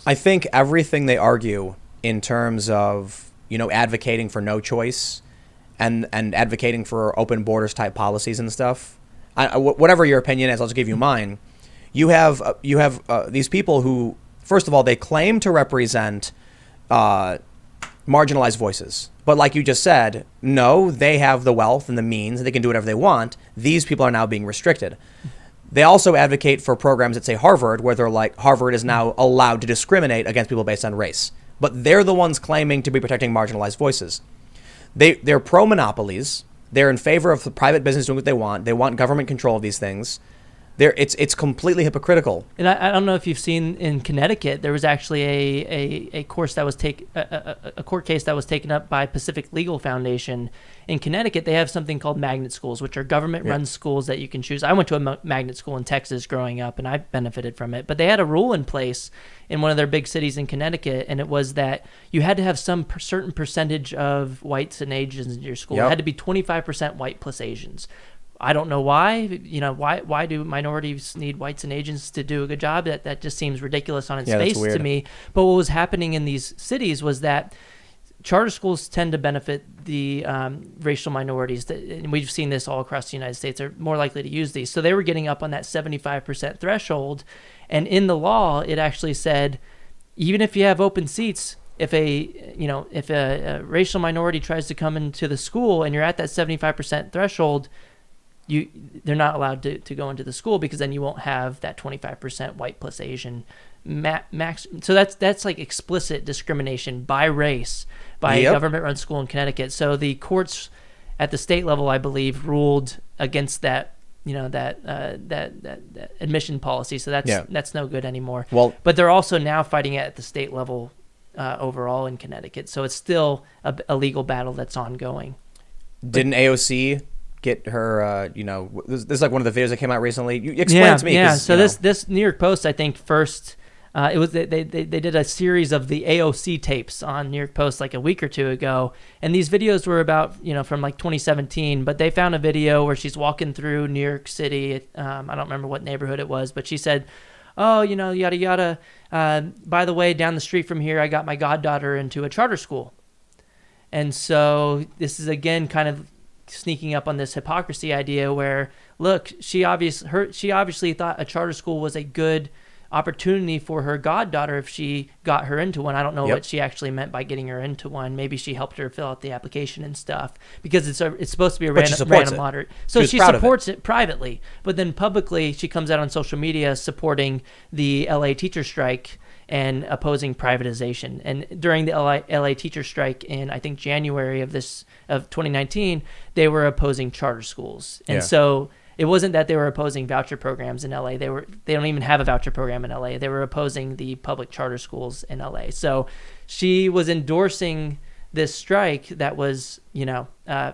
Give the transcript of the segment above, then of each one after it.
I think everything they argue in terms of, advocating for no choice and advocating for open borders type policies and stuff, whatever your opinion is, I'll just give you mine. You have these people who, first of all, they claim to represent marginalized voices. But like you just said, no, they have the wealth and the means, and they can do whatever they want. These people are now being restricted. They also advocate for programs at, say, Harvard, where they're like, Harvard is now allowed to discriminate against people based on race. But they're the ones claiming to be protecting marginalized voices. They're pro-monopolies. They're in favor of the private business doing what they want. They want government control of these things. It's completely hypocritical. And I don't know if you've seen in Connecticut, there was actually a court case that was taken up by Pacific Legal Foundation. In Connecticut, they have something called magnet schools, which are government-run schools that you can choose. I went to a magnet school in Texas growing up, and I benefited from it. But they had a rule in place in one of their big cities in Connecticut, and it was that you had to have some certain percentage of whites and Asians in your school. It had to be 25% white plus Asians. I don't know why. Why do minorities need whites and Asians to do a good job? That just seems ridiculous on its face to me. But what was happening in these cities was that charter schools tend to benefit the racial minorities, and we've seen this all across the United States. They're more likely to use these. So they were getting up on that 75% threshold, and in the law, it actually said, even if you have open seats, if a racial minority tries to come into the school and you're at that 75% threshold, they're not allowed to go into the school, because then you won't have that 25% white plus Asian max. So that's like explicit discrimination by race by a government-run school in Connecticut. So the courts at the state level, I believe, ruled against that that admission policy. So that's no good anymore. Well, but they're also now fighting it at the state level overall in Connecticut. So it's still a legal battle that's ongoing. Didn't AOC get her, this is like one of the videos that came out recently. You explain it to me. Yeah, so this New York Post, I think, first, it was they did a series of the AOC tapes on New York Post like a week or two ago. And these videos were about, from like 2017, but they found a video where she's walking through New York City. I don't remember what neighborhood it was, but she said, oh, yada, yada. By the way, down the street from here, I got my goddaughter into a charter school. And so this is, again, kind of sneaking up on this hypocrisy idea where, look, she obviously thought a charter school was a good opportunity for her goddaughter if she got her into one. I don't know what she actually meant by getting her into one. Maybe she helped her fill out the application and stuff, because it's supposed to be a random lottery. So she supports it privately, but then publicly she comes out on social media supporting the LA teacher strike and opposing privatization. And during the LA teacher strike in, I think, January of 2019, they were opposing charter schools. And so it wasn't that they were opposing voucher programs in LA. They don't even have a voucher program in LA. They were opposing the public charter schools in LA. So she was endorsing this strike that was,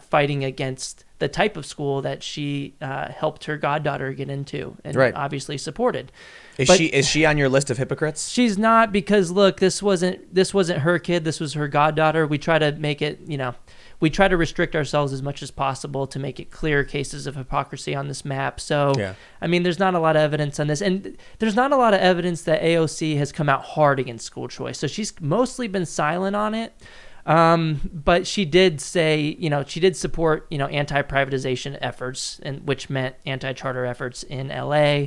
fighting against the type of school that she helped her goddaughter get into and obviously supported. Is she on your list of hypocrites? She's not, because look, this wasn't her kid. This was her goddaughter. We try to make it, we try to restrict ourselves as much as possible to make it clear cases of hypocrisy on this map. So, I mean, there's not a lot of evidence on this, and there's not a lot of evidence that AOC has come out hard against school choice. So she's mostly been silent on it. But she did say, she did support, anti-privatization efforts, which meant anti-charter efforts in LA.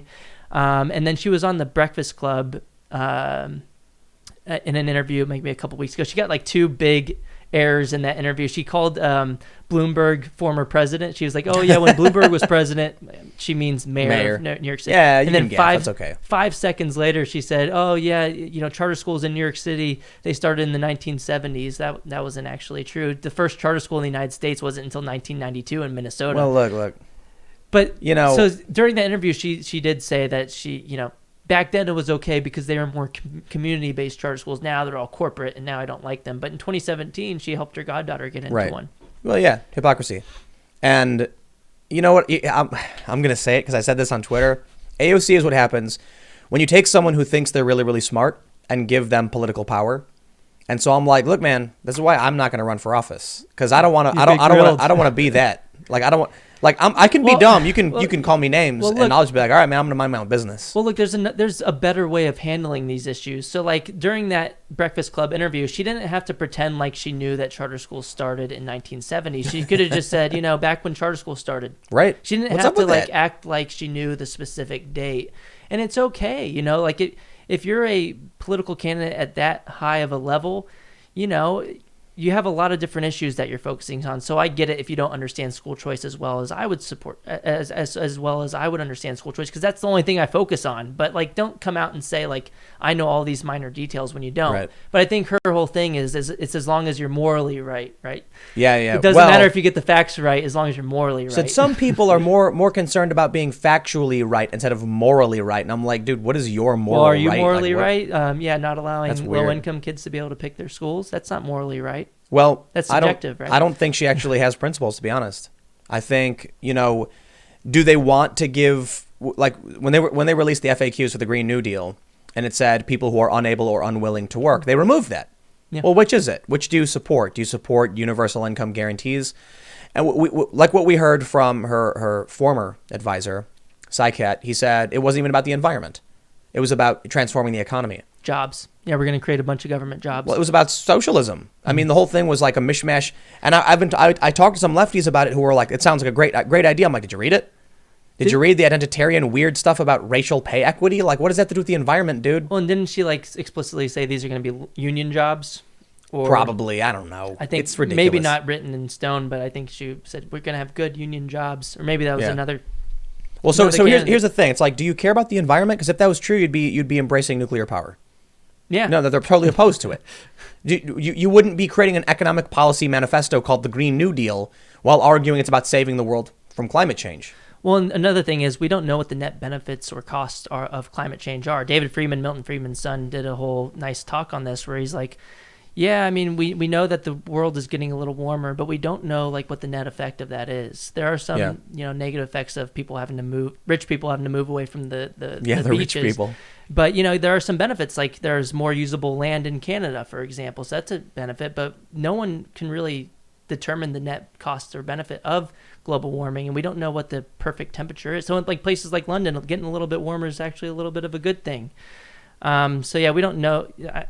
And then she was on the Breakfast Club in an interview maybe a couple weeks ago. She got like two big errors in that interview. She called Bloomberg former president. She was like, oh yeah, when Bloomberg was president, she means mayor of New York City. Yeah, and then that's okay. 5 seconds later, she said, oh yeah, charter schools in New York City, they started in the 1970s. That wasn't actually true. The first charter school in the United States wasn't until 1992 in Minnesota. Well, look. But, so during that interview, she did say that she, back then it was okay because they were more community-based charter schools. Now they're all corporate, and now I don't like them. But in 2017, she helped her goddaughter get into one. Well, yeah, hypocrisy. And you know what? I'm going to say it because I said this on Twitter. AOC is what happens when you take someone who thinks they're really, really smart and give them political power. And so I'm like, look, man, this is why I'm not going to run for office, because I don't want to. I don't want to be that. Like, I don't want. Like I can be Well, dumb. You can call me names, well, look- and I'll just be like, all right, man, I'm gonna mind my own business. Well, look, there's a better way of handling these issues. So, like, during that Breakfast Club interview, she didn't have to pretend like she knew that charter schools started in 1970. She could have just said, back when charter schools started. Right. She didn't What's have up to, with like, that? act like she knew the specific date. And it's okay, like, if you're a political candidate at that high of a level, you have a lot of different issues that you're focusing on. So I get it if you don't understand school choice as well as I would support, as well as I would understand school choice, because that's the only thing I focus on. But like, don't come out and say like I know all these minor details when you don't. Right. But I think her whole thing is it's as long as you're morally right. Yeah. It doesn't matter if you get the facts right as long as you're morally right. So some people are more concerned about being factually right instead of morally right, and I'm like, dude, what is your moral Well, are you right? morally Like, right? Yeah, not That's allowing weird. low-income kids to be able to pick their schools. That's not morally right. Well, That's I don't. subjective, right? I don't think she actually has principles, to be honest. I think do they want to give, like, when they released the FAQs for the Green New Deal, and it said people who are unable or unwilling to work, they removed that. Yeah. Well, which is it? Which do you support? Do you support universal income guarantees? And like what we heard from her former advisor, Sycat, he said it wasn't even about the environment. It was about transforming the economy. Jobs. Yeah, we're going to create a bunch of government jobs. Well, it was about socialism. I mean, the whole thing was like a mishmash. And I talked to some lefties about it who were like, it sounds like a great idea. I'm like, did you read it? Did you read the identitarian weird stuff about racial pay equity? Like, what does that have to do with the environment, dude? Well, and didn't she like explicitly say these are going to be union jobs? Or Probably. I don't know. I think it's ridiculous. maybe not written in stone, but I think she said we're going to have good union jobs, or maybe that was Yeah. another. Well, so another candidate. here's the thing. It's like, do you care about the environment? Because if that was true, you'd be embracing nuclear power. Yeah. No, that they're totally opposed to it. You wouldn't be creating an economic policy manifesto called the Green New Deal while arguing it's about saving the world from climate change. Well, and another thing is we don't know what the net benefits or costs are of climate change are. David Friedman, Milton Friedman's son, did a whole nice talk on this where he's like, yeah, I mean, we know that the world is getting a little warmer, but we don't know like what the net effect of that is. There are some, negative effects of people having to move, rich people having to move away from the the beaches. rich people. But, there are some benefits, like there's more usable land in Canada, for example. So that's a benefit, but no one can really determine the net cost or benefit of global warming, and we don't know what the perfect temperature is. So in like places like London, getting a little bit warmer is actually a little bit of a good thing. So yeah, we don't know.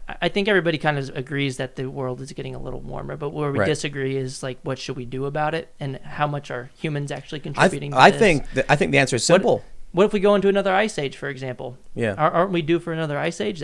I think everybody kind of agrees that the world is getting a little warmer, but where we Right. disagree is like, what should we do about it, and how much are humans actually contributing to I this? think the answer is simple. What if we go into another ice age, for example? Yeah. Aren't we due for another ice age?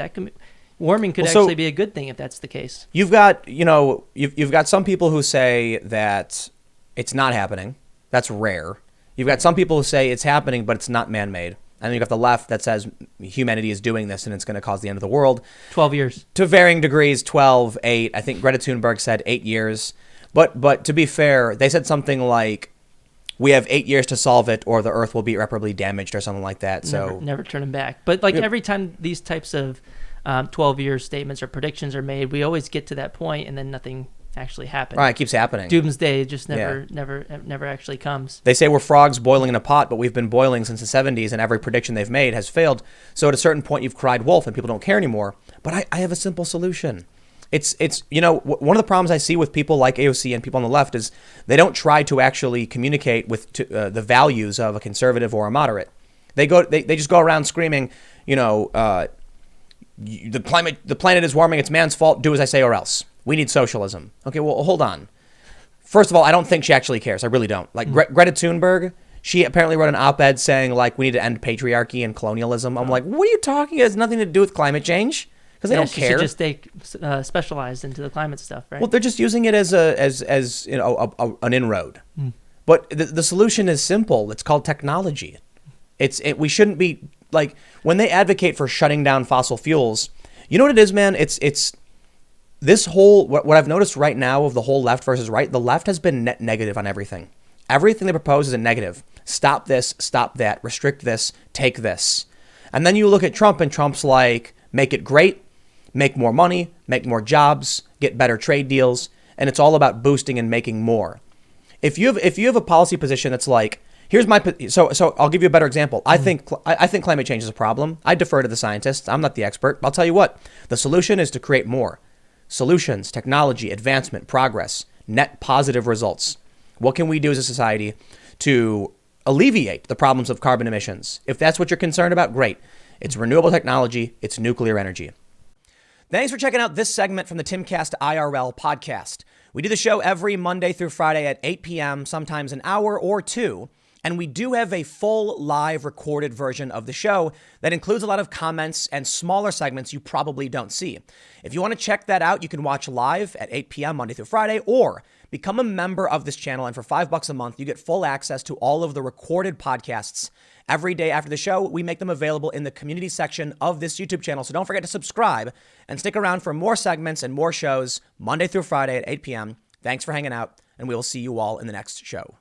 Warming could Well, so- actually be a good thing if that's the case. You've got you've got some people who say that it's not happening. That's rare. You've got some people who say it's happening, but it's not man-made. And then you've got the left that says humanity is doing this and it's going to cause the end of the world. 12 years. To varying degrees, 12, 8. I think Greta Thunberg said 8 years. But to be fair, they said something like, we have 8 years to solve it or the earth will be irreparably damaged or something like that. So Never turning back. But like every time these types of 12-year statements or predictions are made, we always get to that point and then nothing actually happens. Right, it keeps happening. Doomsday just never actually comes. They say we're frogs boiling in a pot, but we've been boiling since the 70s, and every prediction they've made has failed. So at a certain point, you've cried wolf, and people don't care anymore. But I have a simple solution. It's one of the problems I see with people like AOC and people on the left is they don't try to actually communicate with the values of a conservative or a moderate. They just go around screaming, the planet is warming, it's man's fault, do as I say or else. We need socialism. Okay, well, hold on. First of all, I don't think she actually cares. I really don't. Like Greta Thunberg, she apparently wrote an op-ed saying like we need to end patriarchy and colonialism. I'm like, what are you talking? It has nothing to do with climate change because they don't she care. should just stay specialized into the climate stuff, right? Well, they're just using it as an inroad. But the solution is simple. It's called technology. We shouldn't be like when they advocate for shutting down fossil fuels. You know what it is, man? It's this whole what I've noticed right now of the whole left versus right. The left has been net negative on everything. Everything they propose is a negative. Stop this, stop that, restrict this, take this. And then you look at Trump, and Trump's like, make it great, make more money, make more jobs, get better trade deals, and it's all about boosting and making more. If you have a policy position that's like, here's my so I'll give you a better example. I think climate change is a problem. I defer to the scientists. I'm not the expert. I'll tell you what. The solution is to create more solutions, technology, advancement, progress, net positive results. What can we do as a society to alleviate the problems of carbon emissions. If that's what you're concerned about, great. It's renewable technology. It's nuclear energy. Thanks for checking out this segment from the Timcast IRL podcast. We do the show every Monday through Friday at 8 p.m., sometimes an hour or two. And we do have a full live recorded version of the show that includes a lot of comments and smaller segments you probably don't see. If you want to check that out, you can watch live at 8 p.m. Monday through Friday, or become a member of this channel. And for $5 a month, you get full access to all of the recorded podcasts. Every day after the show, we make them available in the community section of this YouTube channel. So don't forget to subscribe and stick around for more segments and more shows Monday through Friday at 8 p.m. Thanks for hanging out, and we will see you all in the next show.